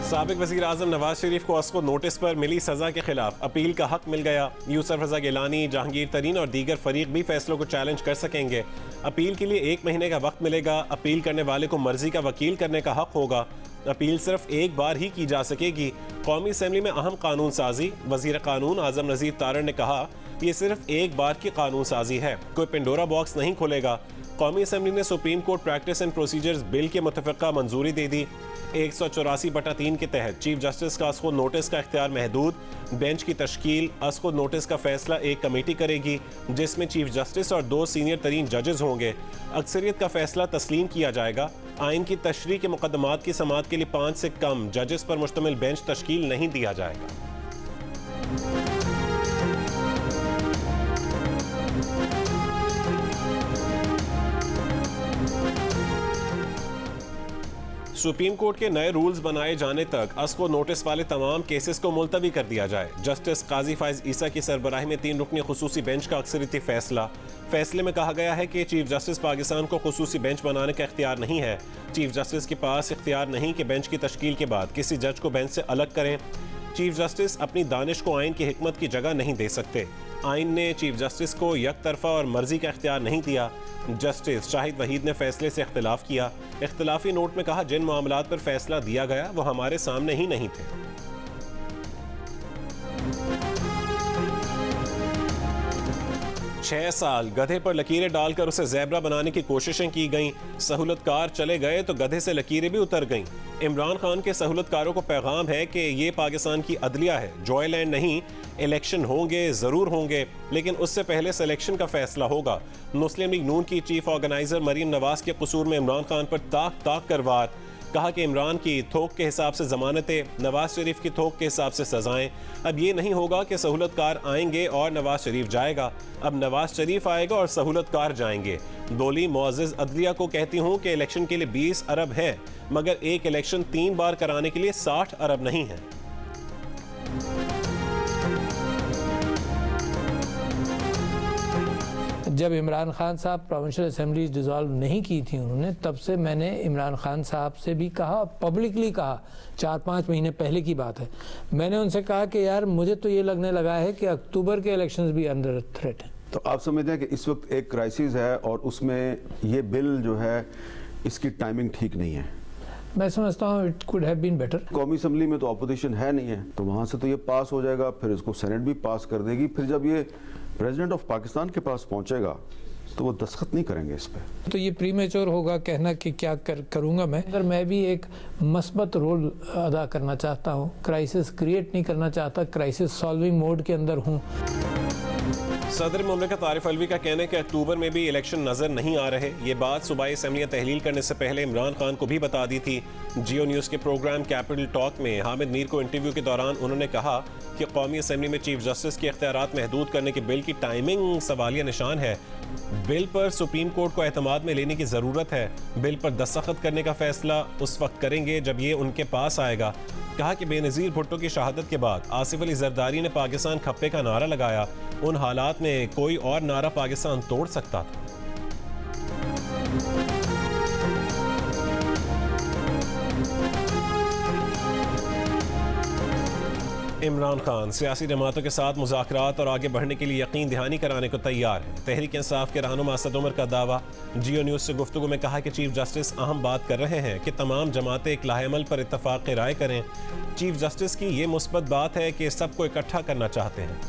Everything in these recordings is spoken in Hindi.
साबिक वज़ीर आज़म नवाज शरीफ को अस्को नोटिस पर मिली सज़ा के खिलाफ अपील का हक मिल गया। यूसुफ रज़ा गिलानी, जहांगीर तरीन और दीगर फरीक भी फैसलों को चैलेंज कर सकेंगे। अपील के लिए 1 महीने का वक्त मिलेगा। अपील करने वाले को मर्जी का वकील करने का हक होगा। अपील सिर्फ एक बार ही की जा सकेगी। कौमी असम्बली में अहम कानून साजी। वज़ीर कानून आज़म नज़ीर तारड़ ने कहा यह सिर्फ एक बार की कानून साजी है, कोई पेंडोरा बॉक्स नहीं खुलेगा। कौमी असम्बली ने supreme court practice and procedures bill के मुतफ़िक़ा मंजूरी दे दी। 184/3 के तहत चीफ जस्टिस का अस्को नोटिस का इख्तियार महदूद। बेंच की तश्कील अस्को नोटिस का फैसला एक कमेटी करेगी जिसमें चीफ जस्टिस और 2 सीनियर तरीन जजेस होंगे। अक्सरियत का फैसला तस्लीम किया जाएगा। आइन की तशरीह के मुकदमात की समाअत के लिए 5 से कम जजेस पर मुश्तमिल बेंच तश्कील नहीं दिया जाएगा। सुप्रीम कोर्ट के नए रूल्स बनाए जाने तक अस्को नोटिस वाले तमाम केसेस को मुलतवी कर दिया जाए। जस्टिस काजी फाइज ईसा की सरबराही में 3 रुकनी खुसूसी बेंच का अक्सरियती फैसले में कहा गया है कि चीफ जस्टिस पाकिस्तान को खुसूसी बेंच बनाने का इख्तियार नहीं है। चीफ जस्टिस के पास इख्तियार नहीं कि बेंच की तश्कील के बाद किसी जज को बेंच से अलग करें। चीफ जस्टिस अपनी दानिश को आइन की हिकमत की जगह नहीं दे सकते। आइन ने चीफ जस्टिस को एक तरफा और मर्जी का इख्तियार नहीं दिया। जस्टिस शाहिद वहीद ने फैसले से इख्तिलाफ किया। इख्तिलाफी नोट में कहा जिन मामलात पर फैसला दिया गया वो हमारे सामने ही नहीं थे। 6 साल गधे पर लकीरें डालकर उसे ज़ेब्रा बनाने की कोशिशें की गईं। सहूलतकार चले गए तो गधे से लकीरें भी उतर गईं। इमरान खान के सहूलतकारों को पैगाम है कि ये पाकिस्तान की अदलिया है, जॉयलैंड नहीं। इलेक्शन होंगे, ज़रूर होंगे, लेकिन उससे पहले सिलेक्शन का फैसला होगा। मुस्लिम लीग नून की चीफ ऑर्गेनाइजर मरीम नवाज के कसूर में इमरान खान पर ताक कर वार। कहा कि इमरान की थोक के हिसाब से ज़मानतें, नवाज शरीफ की थोक के हिसाब से सजाएं। अब ये नहीं होगा कि सहूलतकार आएंगे और नवाज शरीफ जाएगा। अब नवाज शरीफ आएगा और सहूलतकार जाएंगे। दोली मुअज़्ज़िज़ अदलिया को कहती हूँ कि इलेक्शन के लिए 20 अरब है, मगर एक इलेक्शन 3 बार कराने के लिए 60 अरब नहीं है। जब इमरान खान साहब प्रोविंशियल असेंबली डिज़ोल्व नहीं की थी उन्होंने, तब से मैंने इमरान खान साहब से भी कहा, पब्लिकली कहा, 4-5 महीने पहले की बात है, मैंने उनसे कहा कि यार मुझे तो ये लगने लगा है कि अक्टूबर के इलेक्शंस भी अंडर थ्रेट हैं। तो आप समझते हैं कि इस वक्त एक क्राइसिस है और उसमें ये बिल जो है इसकी टाइमिंग ठीक नहीं है। मैं समझता हूँ it could have been better. कौमी असम्बली में तो अपोजिशन है नहीं है, तो वहाँ से तो ये पास हो जाएगा, फिर इसको सेनेट भी पास कर देगी। फिर जब ये प्रेसिडेंट ऑफ पाकिस्तान के पास पहुंचेगा तो वो दस्तखत नहीं करेंगे इस पे। तो ये प्रीमेच्योर होगा कहना कि क्या करूँगा मैं। अगर मैं भी एक मस्बत रोल अदा करना चाहता हूँ, क्राइसिस क्रिएट नहीं करना चाहता, क्राइसिस सॉल्विंग मोड के अंदर हूँ। सदर मुमलिकत आरिफ अलवी का कहना है कि अक्टूबर में भी इलेक्शन नजर नहीं आ रहे। ये बात सूबाई असेंबलियां तहलील करने से पहले इमरान खान को भी बता दी थी। जियो न्यूज़ के प्रोग्राम कैपिटल टॉक में हामिद मीर को इंटरव्यू के दौरान उन्होंने कहा कि कौमी असेंबली में चीफ जस्टिस के इख्तियारात महदूद करने के बिल की टाइमिंग सवालिया निशान है। बिल पर सुप्रीम कोर्ट को एतमाद में लेने की ज़रूरत है। बिल पर दस्तखत करने का फैसला उस वक्त करेंगे जब ये उनके पास आएगा। कहा कि बेनज़ीर भुट्टो की शहादत के बाद आसिफ अली जरदारी ने पाकिस्तान खप्पे का नारा लगाया। उन हालात में कोई और नारा पाकिस्तान तोड़ सकता था। इमरान खान सियासी जमातों के साथ मुज़ाकरात और आगे बढ़ने के लिए यकीन दहानी कराने को तैयार है। तहरीक इंसाफ के रहनुमा असद उमर का दावा। जियो न्यूज़ से गुफ्तगू में कहा कि चीफ जस्टिस अहम बात कर रहे हैं कि तमाम जमातें एक लाहेमल पर इत्तफाक़ राय करें। चीफ जस्टिस की ये मुस्बत बात है कि सबको इकट्ठा करना चाहते हैं।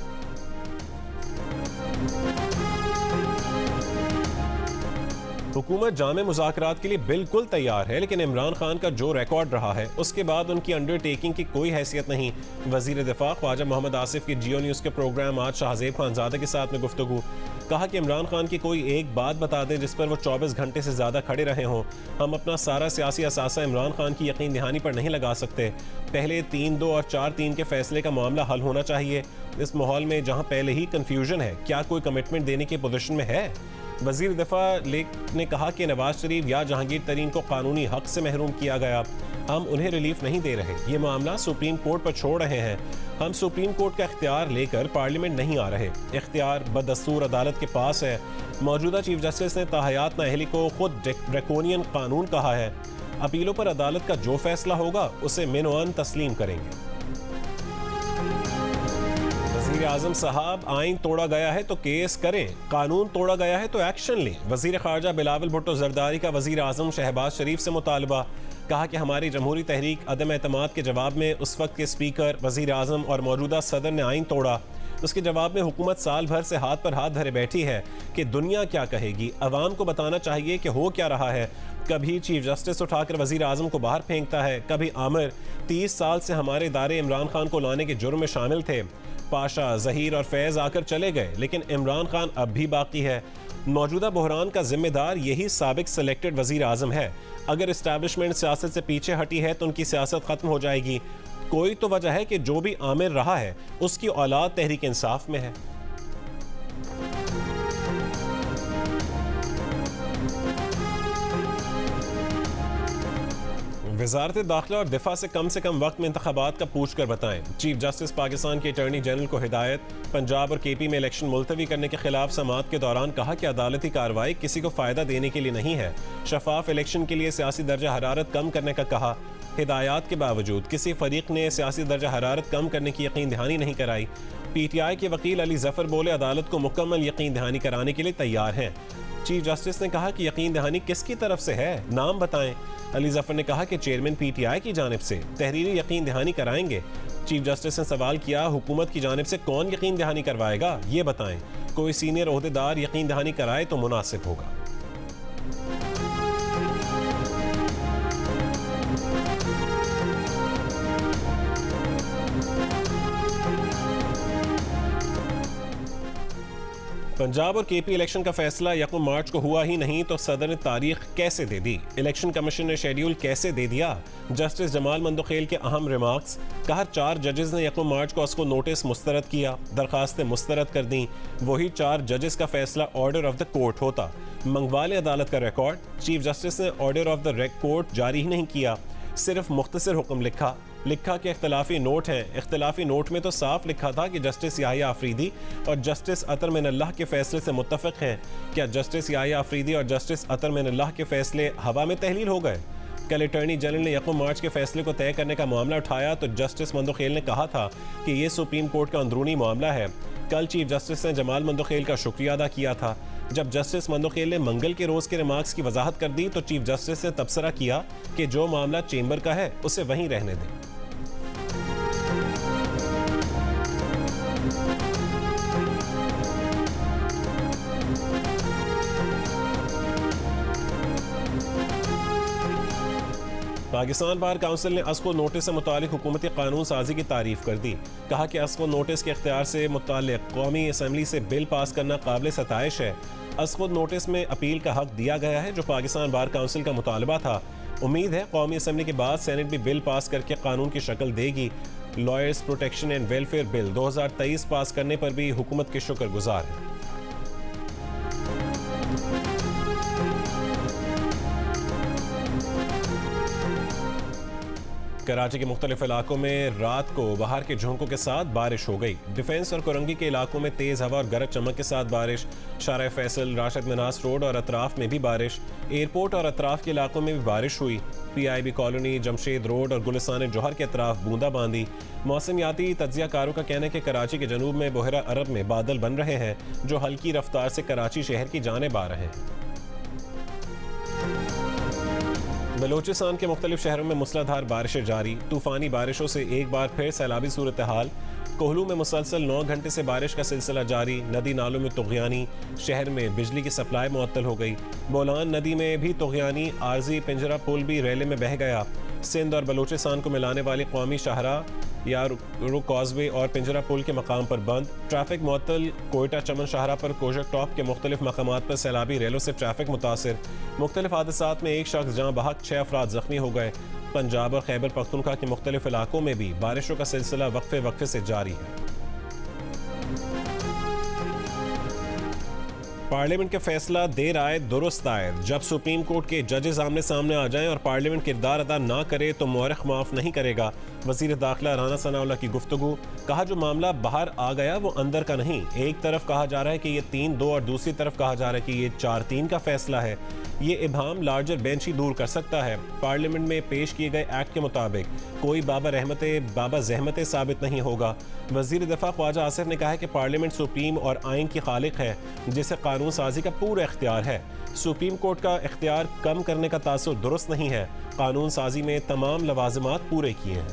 हुकूमत जामे मुज़ाकरात के लिए बिल्कुल तैयार है, लेकिन इमरान खान का जो रिकॉर्ड रहा है उसके बाद उनकी अंडरटेकिंग की कोई हैसियत नहीं। वज़ीर दिफा ख्वाजा मोहम्मद आसिफ की जियो न्यूज़ के प्रोग्राम आज शाहज़ेब खानज़ादा के साथ में गुफ्तगू। कहा कि इमरान खान की कोई एक बात बता दें जिस पर वो 24 घंटे से ज़्यादा खड़े रहे हों। हम अपना सारा सियासी असासा इमरान खान की यकीन दहानी पर नहीं लगा सकते। पहले 3-2 और 4-3 के फैसले का मामला हल होना चाहिए। इस माहौल में जहाँ पहले ही कन्फ्यूजन है, क्या कोई कमिटमेंट देने की पोजीशन में है? वज़ीर दिफा ने कहा कि नवाज शरीफ या जहांगीर तरीन को कानूनी हक से महरूम किया गया, हम उन्हें रिलीफ नहीं दे रहे। ये मामला सुप्रीम कोर्ट पर छोड़ रहे हैं। हम सुप्रीम कोर्ट का इख्तियार लेकर पार्लियामेंट नहीं आ रहे। इख्तियार बदस्तूर अदालत के पास है। मौजूदा चीफ जस्टिस ने ताहयात नाअहली को खुद ड्रैकोनियन कानून कहा है। अपीलों पर अदालत का जो फैसला होगा उसे मिनोअन तस्लीम करेंगे। वज़ीर आज़म साहब, आइन तोड़ा गया है तो केस करें, कानून तोड़ा गया है तो एक्शन लें। वज़ीर ख़ारजा बिलावल भुट्टो ज़रदारी का वज़ीर आज़म शहबाज शरीफ से मुतालबा। कहा कि हमारी जमहूरी तहरीक अदम एतमाद के जवाब में उस वक्त के स्पीकर, वज़ीर आज़म और मौजूदा सदर ने आइन तोड़ा। उसके जवाब में हुकूमत साल भर से हाथ पर हाथ धरे बैठी है कि दुनिया क्या कहेगी, अवाम को बताना चाहिए कि हो क्या रहा है। कभी चीफ जस्टिस उठाकर वज़ीर आज़म को बाहर फेंकता है, कभी आमिर 30 साल से हमारे इदारे इमरान खान को लाने के जुर्म में शामिल थे। पाशा, ज़हीर और फैज़ आकर चले गए, लेकिन इमरान खान अब भी बाकी है। मौजूदा बहरान का जिम्मेदार यही साबिक सेलेक्टेड वज़ीर आज़म है। अगर इस्टेब्लिशमेंट सियासत से पीछे हटी है तो उनकी सियासत ख़त्म हो जाएगी। कोई तो वजह है कि जो भी आमिर रहा है उसकी औलाद तहरीक इंसाफ में है। वज़ारत दाखिला और दिफा से कम वक्त में इंतखाबात का पूछ कर बताएं। चीफ जस्टिस पाकिस्तान के अटॉर्नी जनरल को हिदायत। पंजाब और केपी में इलेक्शन मुलतवी करने के खिलाफ समाअत के दौरान कहा कि अदालती कार्रवाई किसी को फ़ायदा देने के लिए नहीं है। शफाफ इलेक्शन के लिए सियासी दर्जा हरारत कम करने का कहा। हिदायत के बावजूद किसी फरीक ने सियासी दर्जा हरारत कम करने की यकीन दहानी नहीं कराई। PTI के वकील अली जफ़र बोले अदालत को मुकम्मल यकीन दहानी कराने के लिए तैयार हैं। चीफ जस्टिस ने कहा कि यकीन दहानी किसकी तरफ से है, नाम बताएं। अली जफ़र ने कहा कि चेयरमैन PTI की जानिब से तहरीरी यकीन दहानी कराएंगे। चीफ जस्टिस ने सवाल किया, हुकूमत की जानिब से कौन यकीन दहानी करवाएगा, ये बताएं। कोई सीनियर ओहदेदार यकीन दहानी कराए तो मुनासिब होगा। पंजाब और KP इलेक्शन का फैसला 1 मार्च को हुआ ही नहीं तो सदर ने तारीख कैसे दे दी? इलेक्शन कमीशन ने शेड्यूल कैसे दे दिया? जस्टिस जमाल मंदोखेल के अहम रिमार्क्स। कहा 4 जजेस ने 1 मार्च को उसको नोटिस मुस्तरद किया, दरखास्तें मुस्तरद कर दी। वही 4 जजेस का फैसला ऑर्डर ऑफ द कोर्ट होता। मंगवा लें अदालत का रिकॉर्ड। चीफ जस्टिस ने ऑर्डर ऑफ द कोर्ट जारी ही नहीं किया, सिर्फ मुख्तसर हुक्म लिखा कि इख्तलाफी नोट हैं। इख्तलाफी नोट में तो साफ लिखा था कि जस्टिस याहिया अफरीदी और जस्टिस अतर मिनल्लाह के फैसले से मुत्तफिक हैं। क्या जस्टिस याहिया अफरीदी और जस्टिस अतर मिनल्लाह के फैसले हवा में तहलील हो गए? कल अटॉर्नी जनरल ने 1 मार्च के फैसले को तय करने का मामला उठाया तो जस्टिस मंदोखेल ने कहा था कि ये सुप्रीम कोर्ट का अंदरूनी मामला है। कल चीफ जस्टिस ने जमाल मंदोखेल का शुक्रिया अदा किया था। जब जस्टिस मंदोखेल ने मंगल के रोज के रिमार्क्स की वजाहत कर दी तो चीफ जस्टिस ने तबसरा किया कि जो मामला चेंबर का है उसे वहीं रहने दें। पाकिस्तान बार काउंसिल ने अस्को नोटिस से मुतालिक हुकूमती कानून साजी की तारीफ कर दी। कहा कि अस्को नोटिस के इख्तियार से मुतालिक कौमी असम्बली से बिल पास करना काबिल सताइश है। अस्को नोटिस में अपील का हक दिया गया है जो पाकिस्तान बार काउंसिल का मुतालबा था। उम्मीद है कौमी असम्बली के बाद सेनेट भी बिल पास करके कानून की शक्ल देगी। Lawyers protection and welfare bill 2023 पास करने पर भी हुकूमत के शुक्रगुजार है। कराची के मुख्तलिफ इलाकों में रात को बाहर के झोंकों के साथ बारिश हो गई। डिफेंस और कोरंगी के इलाकों में तेज़ हवा और गरज चमक के साथ बारिश। शारा फैसल, राशिद मिनास रोड और अतराफ में भी बारिश। एयरपोर्ट और अतराफ के इलाकों में भी बारिश हुई। PIB कॉलोनी, जमशेद रोड और गुलिस्तान जौहर के अतराफ बूंदाबांदी। मौसमियाती तज्जियाकारों का कहना है कि कराची के जनूब में बहरा अरब में बादल बन रहे हैं जो हल्की रफ्तार से कराची शहर की जानिब आ रहे हैं। बलोचिस्तान के मुख्तलिफ शहरों में मूसलाधार बारिशें जारी। तूफानी बारिशों से एक बार फिर सैलाबी सूरत हाल। कोहलू में मुसलसल 9 घंटे से बारिश का सिलसिला जारी। नदी नालों में तुग़यानी। शहर में बिजली की सप्लाई मुअत्तल हो गई। बोलान नदी में भी तुग़यानी। आरजी पिंजरा पुल भी रेले में बह गया। सिंध और बलोचिस्तान को मिलाने वाली कौमी शाहरा या रुक कॉजवे और पिंजरा पुल के मकाम पर बंद। ट्रैफिक मुअत्तल। कोयटा चमन शाहरा पर कोशक टॉप के मुख्तलिफ मकामात पर सैलाबी रेलों से ट्रैफिक मुतासिर। मुख्तलिफ हादसात में एक शख्स जहाँ बहक 6 अफराद जख्मी हो गए। पंजाब और खैबर पख्तूनख्वा के मुख्तलिफ इलाकों में भी बारिशों का सिलसिला वक्फे से जारी है। पार्लियामेंट का फैसला देर आए दुरुस्त आए। जब सुप्रीम कोर्ट के जजेस आमने सामने आ जाएं और पार्लियामेंट किरदार अदा ना करे तो मुअर्रिख माफ नहीं करेगा। वजीर दाखिला राना सनाउल्लाह की गुफ्तगू। कहा जो मामला बाहर आ गया वो अंदर का नहीं। एक तरफ कहा जा रहा है कि ये 3-2 और दूसरी तरफ कहा जा रहा है कि ये 4-3 का फैसला है। ये इबाहम लार्जर बेंच ही दूर कर सकता है। पार्लियामेंट में पेश किए गए एक्ट के मुताबिक कोई बाबा जहमतें साबित नहीं होगा। वजीर दफा ख्वाजा आसिफ ने कहा है कि पार्लियामेंट सुप्रीम और आइन की खालिक है जिसे कानून साजी का पूरा इख्तियार है। सुप्रीम कोर्ट का इख्तियार कम करने का तासुर दुरुस्त नहीं है। कानून साजी में तमाम लवाजिमात पूरे किए हैं।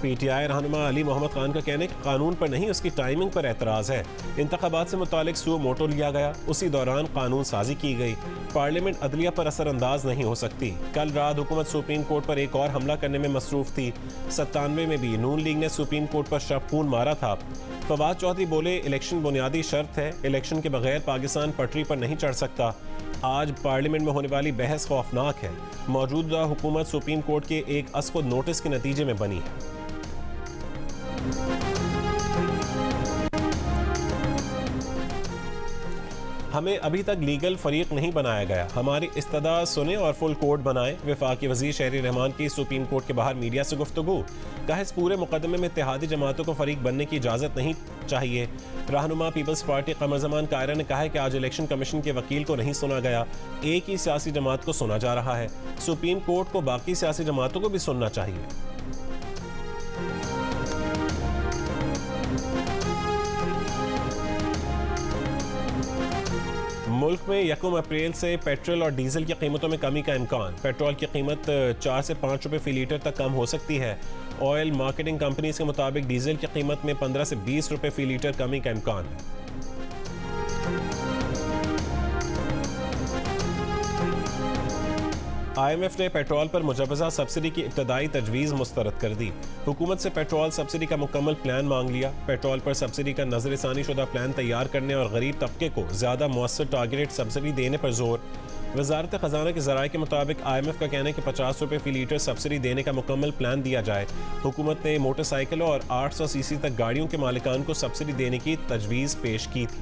पीटीआई रहनुमा अली मोहम्मद खान का कहना है कि कानून पर नहीं उसकी टाइमिंग पर एतराज़ है। इंतखाबात से मुतालिक सुओ मोटो लिया गया, उसी दौरान कानून साजी की गई। पार्लियामेंट अदलिया पर असरअंदाज नहीं हो सकती। कल रात हुकूमत सुप्रीम कोर्ट पर एक और हमला करने में मसरूफ थी। 97 में भी नून लीग ने सुप्रीम कोर्ट पर शबखून मारा था। फवाद चौधरी बोले इलेक्शन बुनियादी शर्त है, इलेक्शन के बगैर पाकिस्तान पटरी पर नहीं चढ़ सकता। आज पार्लियामेंट में होने वाली बहस खौफनाक है। मौजूदा हुकूमत सुप्रीम कोर्ट के एक असखुद नोटिस के नतीजे में बनी है। हमें अभी तक लीगल फरीक नहीं बनाया गया। हमारी इस्तदा सुने और फुल कोर्ट बनाए। वफाकी वजीर शहरी रहमान की सुप्रीम कोर्ट के बाहर मीडिया से गुफ्तगू। कहा इस पूरे मुकदमे में इत्तेहादी जमातों को फरीक बनने की इजाज़त नहीं चाहिए। रहनुमा पीपल्स पार्टी कमर जमान कायरा ने कहा है कि आज इलेक्शन कमीशन के वकील को नहीं सुना गया, एक ही सियासी जमात को सुना जा रहा है। सुप्रीम कोर्ट को बाकी सियासी जमातों को भी सुनना चाहिए। मुल्क में 1 अप्रैल से पेट्रोल और डीजल की कीमतों में कमी का इम्कान। पेट्रोल की कीमत 4 से 5 रुपए फी लीटर तक कम हो सकती है। ऑयल मार्केटिंग कंपनीज के मुताबिक डीजल की कीमत में 15 से 20 रुपए फी लीटर कमी का इम्कान है। IMF ने पेट्रोल पर मुजवजा सब्सिडी की इब्तदाई तजवीज़ मुस्तरद कर दी। हुकूमत से पेट्रोल सब्सिडी का मुकम्मल प्लान मांग लिया। पेट्रोल पर सब्सिडी का नजरसानी शुदा प्लान तैयार करने और गरीब तबके को ज़्यादा मुअस्सर टारगेटेड सब्सिडी देने पर जोर। वजारत खजाना के ज़राए के मुताबिक IMF का कहना है कि 50 रुपये फी लीटर सब्सिडी देने का मुकम्मल प्लान दिया जाए। हुकूमत ने मोटरसाइकिलों और 800 सीसी तक गाड़ियों के मालिकान को सब्सिडी देने की तजवीज़ पेश की थी।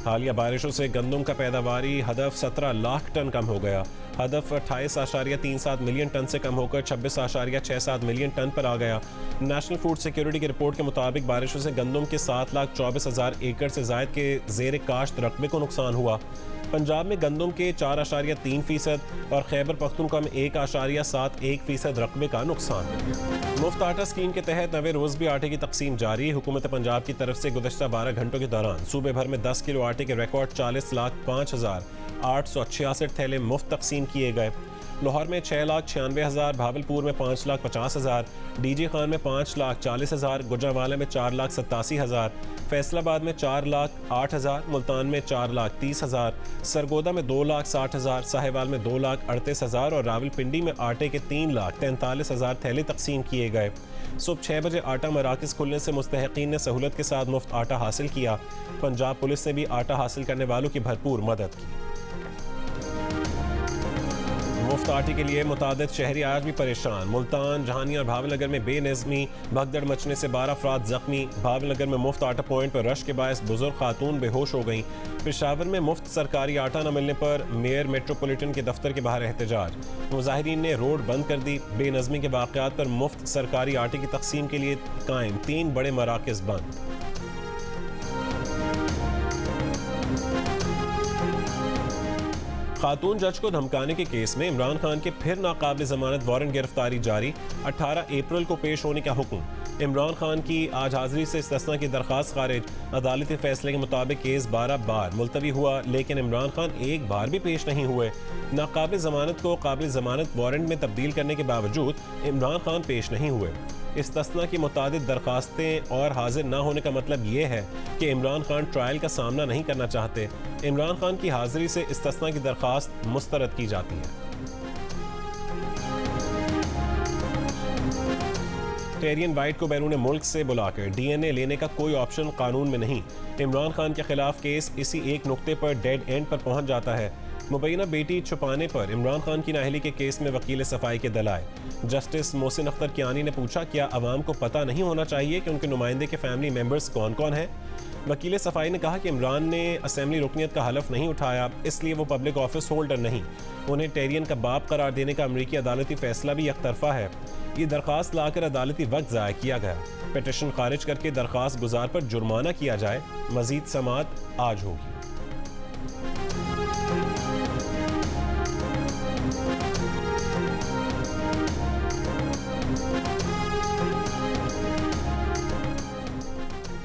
हालिया बारिशों से गंदम का पैदावारी हदफ 17 लाख टन कम हो गया। हदफ 28.37 मिलियन टन से कम होकर 26.67 मिलियन टन पर आ गया। नेशनल फूड सिक्योरिटी की रिपोर्ट के मुताबिक बारिशों से गंदम के 7,24,000 एकड़ से जायद के जेर काश्त रकबे को नुकसान हुआ। पंजाब में गंदम के 4.3% और खैबर पख्तूनख्वा में 1.71% रकबे का नुकसान। मुफ्त आटा स्कीम के तहत 9वें रोज भी आटे की तकसीम जारी। हुकूमत पंजाब की तरफ से गुज़श्ता 12 घंटों के दौरान सूबे भर में 10 किलो आटे के रिकॉर्ड 40,05,866 थैले मुफ्त तकसीम किए गए। लाहौर में 6,96,000, भावलपुर में 5,50,000, डीजे खान में 5,40,000, गुजरांवाला में 4,87,000, फैसलाबाद में 4,08,000, मुल्तान में 4,30,000, सरगोदा में 2,60,000, साहिवाल में 2,38,000 और रावलपिंडी में आटे के 3,43,000 थैले तकसीम किए गए। सुबह 6 बजे आटा मराकज़ खुलने से मुस्तहिकीन ने सहूलत के साथ मुफ्त आटा हासिल किया। पंजाब पुलिस ने भी आटा हासिल करने वालों की भरपूर मदद की। मुफ्त आटे के लिए मुतादिद शहरी आज भी परेशान। मुल्तान, जहानिया और भावनगर में बेनज़मी, भगदड़ मचने से 12 अफराद जख्मी। भावनगर में मुफ्त आटा पॉइंट पर रश के बायस बुजुर्ग खातून बेहोश हो गईं। पेशावर में मुफ्त सरकारी आटा न मिलने पर मेयर मेट्रोपॉलिटन के दफ्तर के बाहर एहतजाज। मुजाहिरीन ने रोड बंद कर दी। बेनज़मी के वाक़यात पर मुफ्त सरकारी आटे की तकसीम के लिए कायम 3 बड़े मराकज़ बंद। खातून जज को धमकाने के केस में इमरान खान के फिर नाकाबिल जमानत वारंट गिरफ्तारी जारी। 18 अप्रैल को पेश होने का हुक्म। इमरान खान की आज हाजिरी से इस्तिस्ना की दरख्वास्त खारिज। अदालती फैसले के मुताबिक केस 12 बार मुलतवी हुआ, लेकिन इमरान खान एक बार भी पेश नहीं हुए। नाकाबिल जमानत को काबिल जमानत वारंट में तब्दील करने के बावजूद इमरान खान पेश नहीं हुए। इस्तिस्ना की मुतादिद दरखास्तें और हाजिर न होने का मतलब ये है कि इमरान खान ट्रायल का सामना नहीं करना चाहते। इमरान खान की हाजिरी से इस्तिस्ना की दरखास्त मुस्तरद की जाती है। टेरियन वाइट को बैरून मुल्क से बुलाकर DNA लेने का कोई ऑप्शन कानून में नहीं। इमरान खान के खिलाफ केस इसी एक नुक्ते पर डेड एंड पर पहुंच जाता है। मुबैना बेटी छुपाने पर इमरान खान की नाअहली के केस में वकील सफाई के दलाए। जस्टिस मोहसिन अख्तर कियानी ने पूछा, क्या अवाम को पता नहीं होना चाहिए कि उनके नुमाइंदे के फैमिली मेंबर्स कौन कौन हैं? वकील सफाई ने कहा कि इमरान ने असेंबली रुकनियत का हलफ नहीं उठाया, इसलिए वो पब्लिक ऑफिस होल्डर नहीं। उन्हें टेरियन का बाप करार देने का अमरीकी अदालती फैसला भी एकतरफा है। ये दरख्वास्त लाकर अदालती वक्त ज़ाया किया गया। पिटिशन खारिज करके दरख्वास्त गुजार पर जुर्माना किया जाए। मजीद समाअत आज होगी।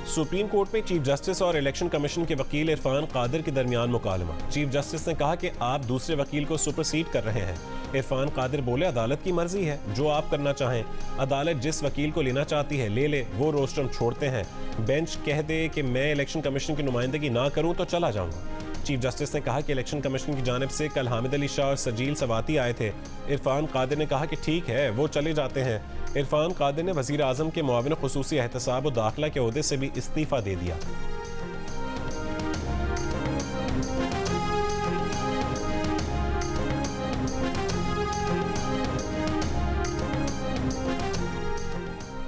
सुप्रीम कोर्ट में चीफ जस्टिस और इलेक्शन कमीशन के वकील इरफान कादिर के दरमियान मुकालमा। चीफ जस्टिस ने कहा कि आप दूसरे वकील को सुपरसीड कर रहे हैं। इरफान कादिर बोले, अदालत की मर्जी है, जो आप करना चाहें। अदालत जिस वकील को लेना चाहती है ले ले, वो रोस्टरम छोड़ते हैं। बेंच कह दे कि मैं इलेक्शन कमीशन की नुमाइंदगी ना करूं तो चला जाऊंगा। चीफ जस्टिस ने कहा कि इलेक्शन कमीशन की जानिब से कल हामिद अली शाह और सजील सवाती आए थे। इरफान कादिर ने कहा कि ठीक है, वो चले जाते हैं। इरफान कादिर ने वज़ीर आज़म के मुआविन खुसूसी एहतसाब और दाखिला के ओहदे से भी इस्तीफ़ा दे दिया।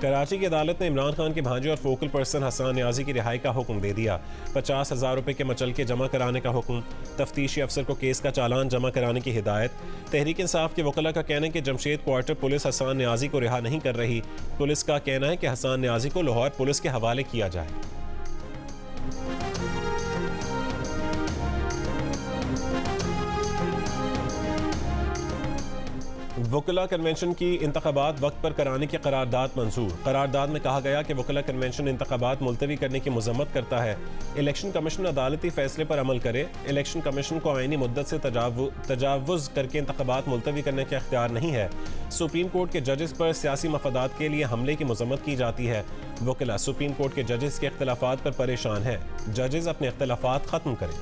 कराची की अदालत ने इमरान खान के भांजे और फोकल पर्सन हसन न्याजी की रिहाई का हुक्म दे दिया। 50,000 रुपये के मचलके जमा कराने का हुक्म। तफ्तीशी अफसर को केस का चालान जमा कराने की हिदायत। तहरीक इंसाफ के वकला का कहना है कि जमशेद क्वार्टर पुलिस हसन न्याजी को रिहा नहीं कर रही। पुलिस का कहना है कि हसन न्याजी को लाहौर पुलिस के हवाले किया जाए। वकला कन्वेंशन की इंतखाबात वक्त पर कराने की करारदाद मंजूर। करारदाद में कहा गया कि वकला कन्वेंशन इंतखाबात मुलतवी करने की मजम्मत करता है। इलेक्शन कमीशन अदालती फैसले पर अमल करे। इलेक्शन कमीशन को आईनी मुद्दत से तजावुज़ करके इंतखाबात मुलतवी करने का इख्तियार नहीं है। सुप्रीम कोर्ट के जजेस पर सियासी मफादात के लिए हमले की मजम्मत की जाती है। वकला सुप्रीम कोर्ट के जजेस के इख्तिलाफात पर परेशान है। जजेस अपने इख्तिलाफात खत्म करें।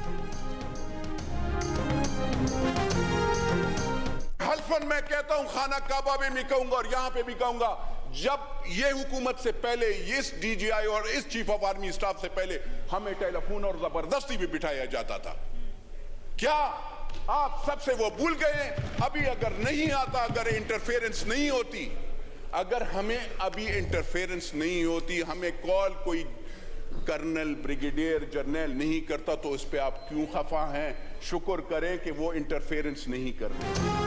मैं कहता हूं, खाना काबा में भी कहूंगा और यहां पे भी कहूंगा, जब ये हुकूमत से पहले, इस डीजीआई और इस चीफ ऑफ आर्मी स्टाफ से पहले हमें टेलीफोन और जबरदस्ती भी बिठाया जाता था। क्या आप सबसे वो भूल गए? अभी अगर नहीं आता, अगर इंटरफेरेंस नहीं होती, अगर हमें अभी इंटरफेरेंस नहीं होती, हमें कॉल कोई कर्नल, ब्रिगेडियर, जर्नल नहीं करता, तो इस पे आप क्यों खफा हैं? शुक्र करें कि वो इंटरफेरेंस नहीं कर रहे।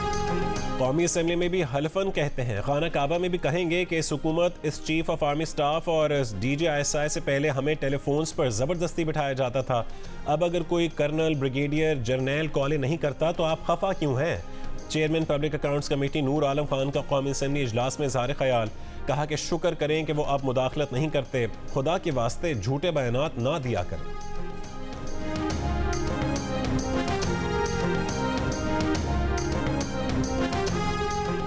कौमी असम्बली में भी हल्फन कहते हैं, खाना काबा में भी कहेंगे कि इस हुकूमत, इस चीफ ऑफ आर्मी स्टाफ और इस DGISI से पहले हमें टेलीफोन्स पर ज़बरदस्ती बिठाया जाता था। अब अगर कोई कर्नल, ब्रिगेडियर, जर्नल कॉलें नहीं करता तो आप खफा क्यों हैं? Chairman public accounts committee Noor Alam Khan का कौमी असम्बली इजलास में इज़हार ख्याल। कहा कि शुक्र करें कि वो अब मुदाखलत नहीं करते। खुदा के वास्ते झूठे बयानात ना दिया करें।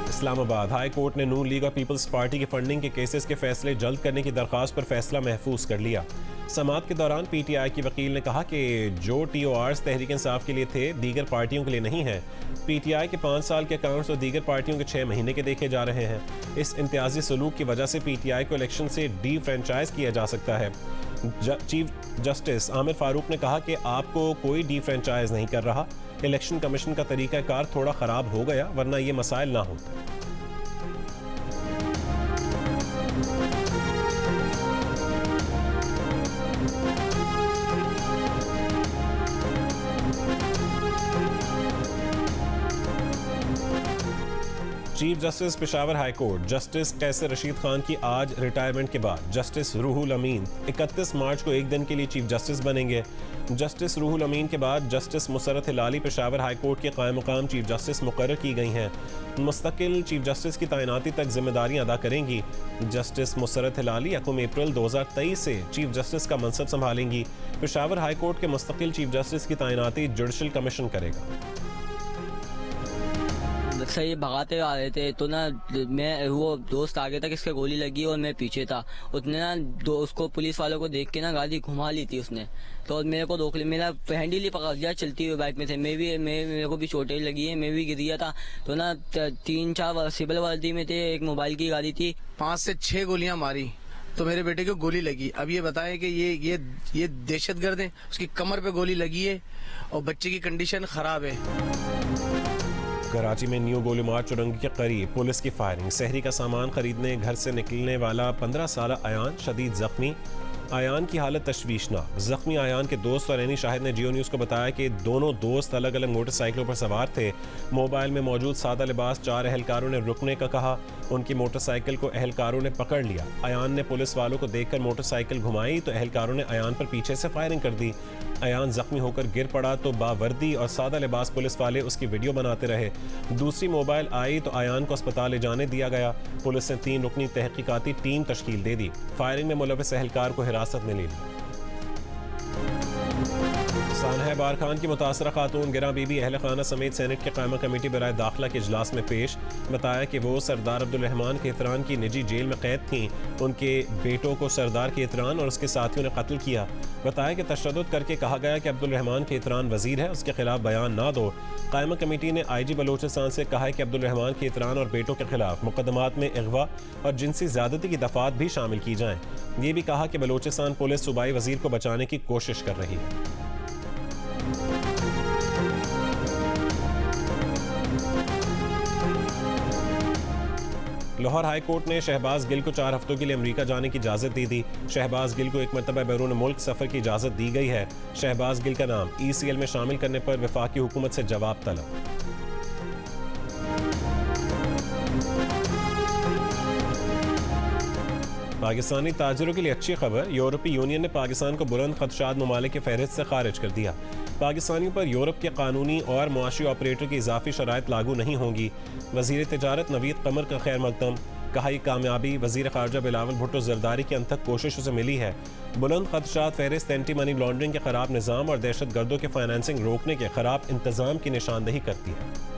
इस्लामाबाद हाई कोर्ट ने नून लीग और पीपल्स पार्टी की फंडिंग के केसेस के फैसले जल्द करने की दरख्वास्त पर फैसला महफूज कर लिया। समाअत के दौरान PTI की वकील ने कहा कि जो TORs तहरीक इंसाफ के लिए थे, दीगर पार्टियों के लिए नहीं है। PTI के 5 साल के अकाउंट्स और दीगर पार्टियों के 6 महीने के देखे जा रहे हैं। इस इम्तियाजी सलूक की वजह से PTI को इलेक्शन से डी-फ्रेंचाइज किया जा सकता है। चीफ जस्टिस आमिर फारूक ने कहा कि आपको कोई डी-फ्रेंचाइज नहीं कर रहा। इलेक्शन कमीशन का तरीकाकार थोड़ा ख़राब हो गया, वरना ये मसाइल ना होते। Chief justice Peshawar high court justice Qaiser Rashid Khan की आज रिटायरमेंट के बाद जस्टिस रूहुल अमीन 31 मार्च को एक दिन के लिए चीफ जस्टिस बनेंगे। जस्टिस रूहुल अमीन के बाद justice Musarrat Hilali Peshawar high court के कायम मुकाम चीफ जस्टिस मुकर्रर की गई हैं। मुस्तकिल चीफ जस्टिस की तैनाती तक जिम्मेदारियां अदा करेंगी। जस्टिस मुसरत हिलाली 1 अप्रैल 2023 से चीफ जस्टिस का मनसब संभालेंगी। पेशावर हाई कोर्ट के मुस्तकिल चीफ जस्टिस की तैनाती जुडिशल कमीशन करेगा। सही भगाते आ रहे थे तो ना, मैं वो दोस्त आगे था, किसके गोली लगी और मैं पीछे था। उसने ना उसको पुलिस वालों को देख के ना गाड़ी घुमा ली थी उसने, तो मेरे को रोक लिया, मेरा हैंडल ही पकड़ लिया। चलती हुई बाइक में थे, मेरे को भी चोटें लगी है, मैं भी गिर गया था। तो ना 3-4 सिविल वर्दी में थे, एक मोबाइल की गाड़ी थी। 5 से 6 गोलियां मारी तो मेरे बेटे को गोली लगी। अब ये बताएं कि ये दहशतगर्द है, उसकी कमर पे गोली लगी है और बच्चे की कंडीशन खराब है। कराची में न्यू गोलीमार चुरंगी के करीब पुलिस की फायरिंग। शहरी का सामान खरीदने घर से निकलने वाला 15 साला आयान शदीद जख्मी। आयान की हालत तशवीशनाक। जख्मी आयान के दोस्त और एनी शाहिद ने जियो न्यूज़ को बताया कि दोनों दोस्त अलग अलग मोटरसाइकिलों पर सवार थे। मोबाइल में मौजूद सादा लिबास 4 अहलकारों ने रुकने का कहा। उनकी मोटरसाइकिल को अहलकारों ने पकड़ लिया। आयान ने पुलिस वालों को देखकर मोटरसाइकिल घुमाई तो अहलकारों ने आयान पर पीछे से फायरिंग कर दी। आयान जख्मी होकर गिर पड़ा तो बावर्दी और सादा लिबास पुलिस वाले उसकी वीडियो बनाते रहे। दूसरी मोबाइल आई तो आयान को अस्पताल ले जाने दिया गया। पुलिस ने 3 रुकनी तहकीकाती टीम तश्कील दे दी। फायरिंग में मुलविस अहलकार को हिरासत में ले लिया। सानहा बार खान की मुतासरा खातून गिरा बीबी अहल खाना समेत सेनेट के कायमा कमेटी बराए दाखिला के इजलास में पेश। बताया कि वो सरदार अब्दुल रहमान के एहतरान की निजी जेल में कैद थीं। उनके बेटों को सरदार के एहतरान और उसके साथियों ने कत्ल किया। बताया कि तशद्दुद करके कहा गया कि अब्दुल रहमान के एहतरान वजीर है, उसके खिलाफ बयान ना दो। कायमा कमेटी ने IG बलोचिस्तान से कहा है कि अब्दुल रहमान के एहतरान और बेटों के खिलाफ मुकदमात में अगवा और जिनसी ज्यादती की दफात भी शामिल की जाएं। ये भी कहा कि बलोचिस्तान पुलिस सूबाई वजीर को बचाने की कोशिश कर रही है। लाहौर हाई कोर्ट ने शहबाज गिल को 4 हफ्तों के लिए अमेरिका जाने की इजाज़त दे दी। शहबाज गिल को एक मरतबा बैरून मुल्क सफ़र की इजाज़त दी गई है। शहबाज गिल का नाम ECL में शामिल करने पर वफाकी हुकूमत से जवाब तलब। पाकिस्तानी ताजिरों के लिए अच्छी खबर। यूरोपीय यूनियन ने पाकिस्तान को बुलंद खदशात ममालिक की फहरिस्त से खारिज कर दिया। पाकिस्तानियों पर यूरोप के कानूनी और मुआशी ऑपरेटर की इजाफी शराइत लागू नहीं होंगी। वजीर तिजारत नवीद कमर का खैर मकदम। कहा यह कामयाबी वजीर खारजा बिलावल भुट्टो जरदारी की अनथक कोशिशों से मिली है। बुलंद खदशात फहरिस्त एंटी मनी लॉन्ड्रिंग के खराब निज़ाम और दहशत गर्दों के फाइनेंसिंग रोकने के खराब इंतजाम की निशानदही करती है।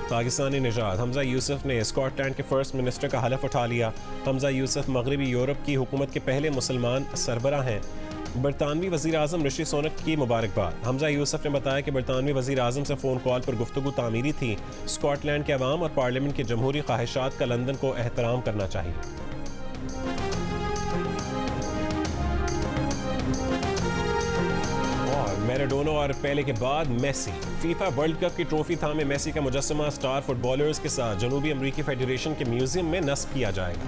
पाकिस्तानी निजात हमजा यूसुफ ने स्कॉटलैंड के फर्स्ट मिनिस्टर का हलफ उठा लिया। हमजा यूसुफ मगरबी यूरोप की हुकूमत के पहले मुसलमान सरबरा हैं। बरतानवी वज़ीर आज़म ऋषि सुनक की मुबारकबाद। हमजा यूसुफ ने बताया कि बरतानवी वज़ीर आज़म से फ़ोन कॉल पर गुफ्तगू तामीरी थी। स्कॉटलैंड के अवाम और पार्लियामेंट की जमहूरी ख्वाहिशात का लंदन को एहतराम करना चाहिए। मैराडोना और पेले के बाद मेसी। फीफा वर्ल्ड कप की ट्रॉफी थामे मेसी का मुजस्समा स्टार फुटबॉलर्स के साथ जनूबी अमरीकी फेडरेशन के म्यूजियम में नस्ब किया जाएगा।